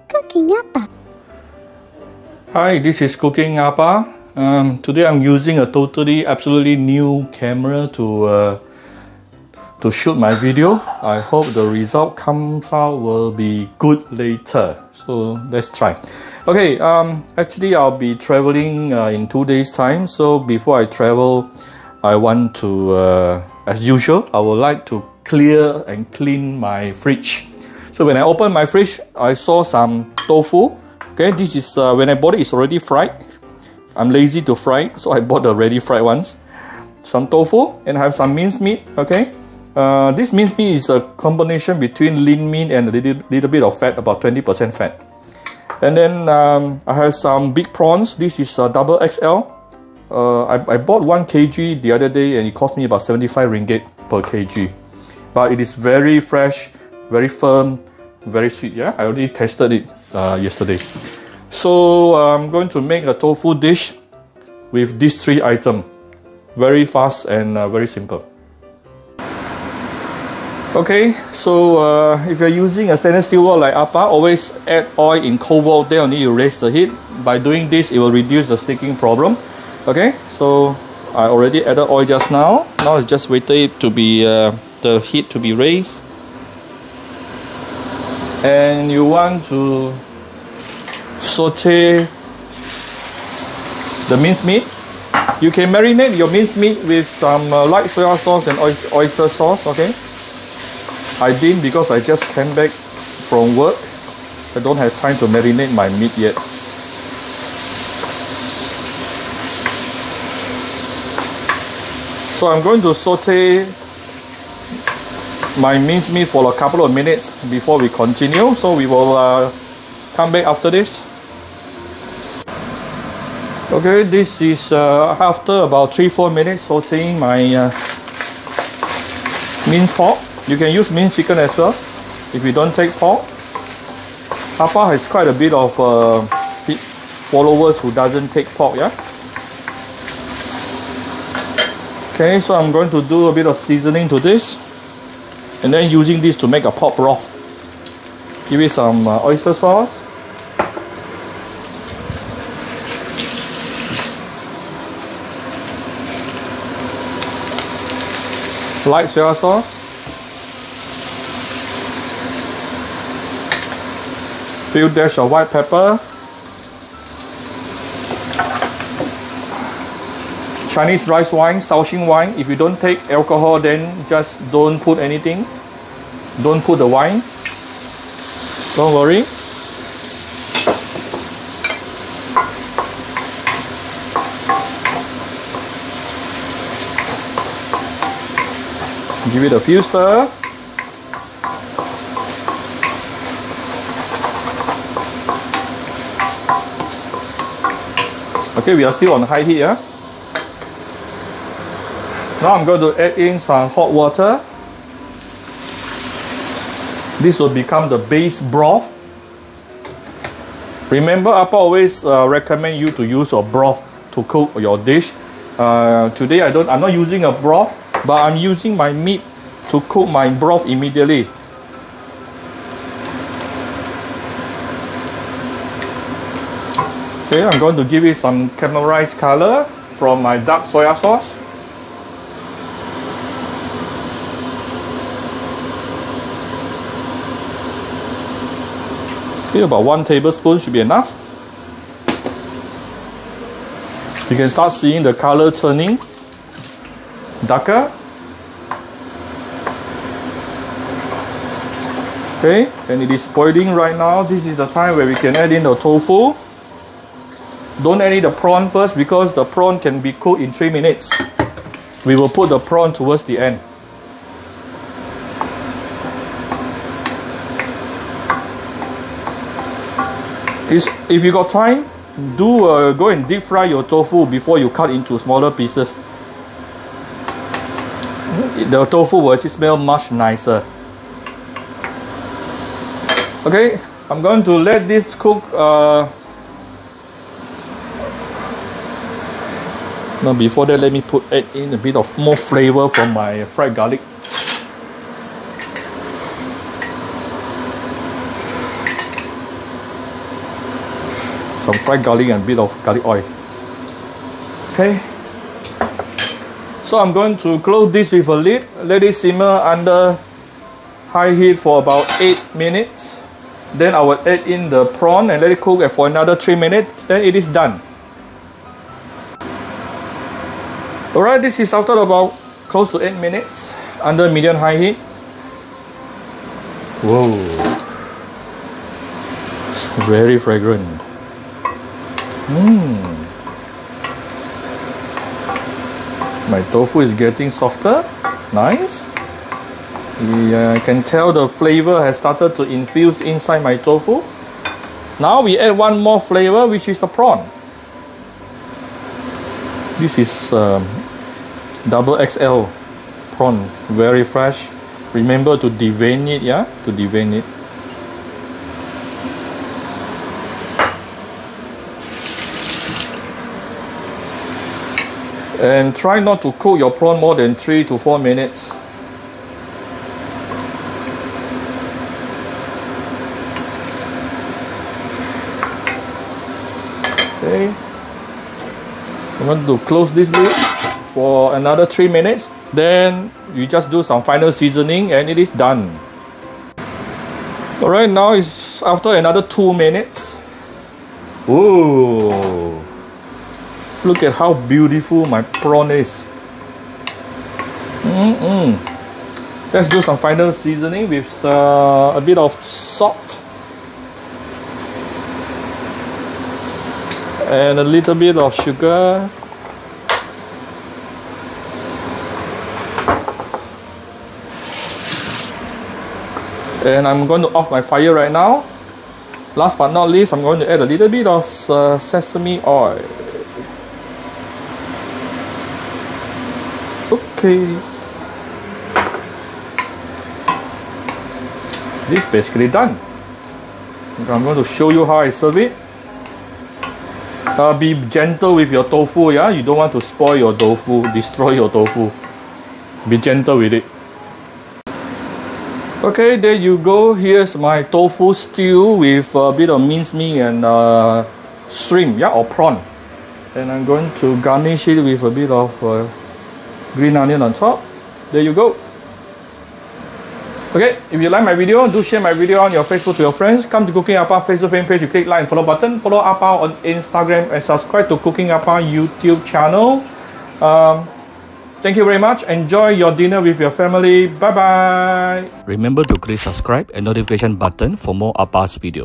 Cooking Appa. Hi, this is Cooking Appa. Today I'm using a absolutely new camera to shoot my video. I hope the result comes out will be good later. So let's try. Okay, actually I'll be traveling in 2 days time. So before I travel, I want to, as usual, I would like to clear and clean my fridge. So when I opened my fridge, I saw some tofu. Okay, this is when I bought it, it's already fried. I'm lazy to fry it, so I bought the ready fried ones. Some tofu, and I have some minced meat. Okay, this minced meat is a combination between lean meat and a little bit of fat, about 20% fat. And then I have some big prawns. This is double XL. I bought 1 kg the other day, and it cost me about 75 ringgit per kg. But it is very fresh, very firm, very sweet. Yeah, I already tasted it yesterday. So I'm going to make a tofu dish with these 3 items. Very fast and very simple. Okay, so if you're using a stainless steel wok like Appa, always add oil in cold wok. Then only you raise the heat. By doing this, it will reduce the sticking problem. Okay, so I already added oil just now. Now it's just waiting it to be the heat to be raised. And you want to saute the minced meat. You can marinate your minced meat with some light soy sauce and oyster sauce. Okay, I didn't because I just came back from work. I don't have time to marinate my meat yet. So I'm going to saute my minced meat for a couple of minutes before we continue. So we will come back after this. Okay, this is after about 3-4 minutes sauteing my minced pork. You can use minced chicken as well if you don't take pork. Appa has quite a bit of followers who doesn't take pork. Yeah. Okay, so I'm going to do a bit of seasoning to this, and then using this to make a pork broth. Give it some oyster sauce. Light soy sauce. Few dash of white pepper. Chinese rice wine, Shaoxing wine. If you don't take alcohol, then just don't put anything. Don't put the wine. Don't worry. Give it a few stir. Okay, we are still on high heat. Yeah. Now I'm going to add in some hot water. This will become the base broth. Remember, Appa always recommend you to use a broth to cook your dish. Today I'm not using a broth, but I'm using my meat to cook my broth immediately. Okay, I'm going to give it some caramelized color from my dark soy sauce. Okay, about 1 tablespoon should be enough. You can start seeing the color turning darker. Okay, and it is boiling right now. This is the time where we can add in the tofu. Don't add in the prawn first because the prawn can be cooked in 3 minutes. We will put the prawn towards the end. If you got time, do go and deep fry your tofu before you cut into smaller pieces. The tofu will actually smell much nicer. Okay, I'm going to let this cook. Now before that, let me add in a bit of more flavor from my fried garlic. some fried garlic and a bit of garlic oil. Okay. So I'm going to close this with a lid. Let it simmer under high heat for about 8 minutes. Then I will add in the prawn and let it cook for another 3 minutes. Then it is done. Alright, this is after about close to 8 minutes under medium high heat. Whoa. It's very fragrant. My tofu is getting softer. Nice. Yeah, I can tell the flavor has started to infuse inside my tofu. Now we add one more flavor, which is the prawn. This is double XL prawn, very fresh. Remember to devein it, yeah? To devein it. And try not to cook your prawn more than 3 to 4 minutes. Okay. I'm going to close this lid for another 3 minutes. Then you just do some final seasoning and it is done. Alright, now it's after another 2 minutes. Ooh. Look at how beautiful my prawn is. Let's do some final seasoning with a bit of salt and a little bit of sugar. And I'm going to off my fire right now. Last but not least, I'm going to add a little bit of sesame oil. Okay. This is basically done. I'm going to show you how I serve it. Be gentle with your tofu, yeah? You don't want to spoil your tofu, destroy your tofu. Be gentle with it. Okay, there you go. Here's my tofu stew with a bit of mincemeat and shrimp, yeah, or prawn. And I'm going to garnish it with a bit of green onion on top. There you go. Okay, if you like my video, do share my video on your Facebook to your friends. Come to Cooking Appa Facebook fan page, you click like and follow button. Follow Appa on Instagram and subscribe to Cooking Appa YouTube channel. Thank you very much. Enjoy your dinner with your family. Bye bye. Remember to click subscribe and notification button for more Appa's video.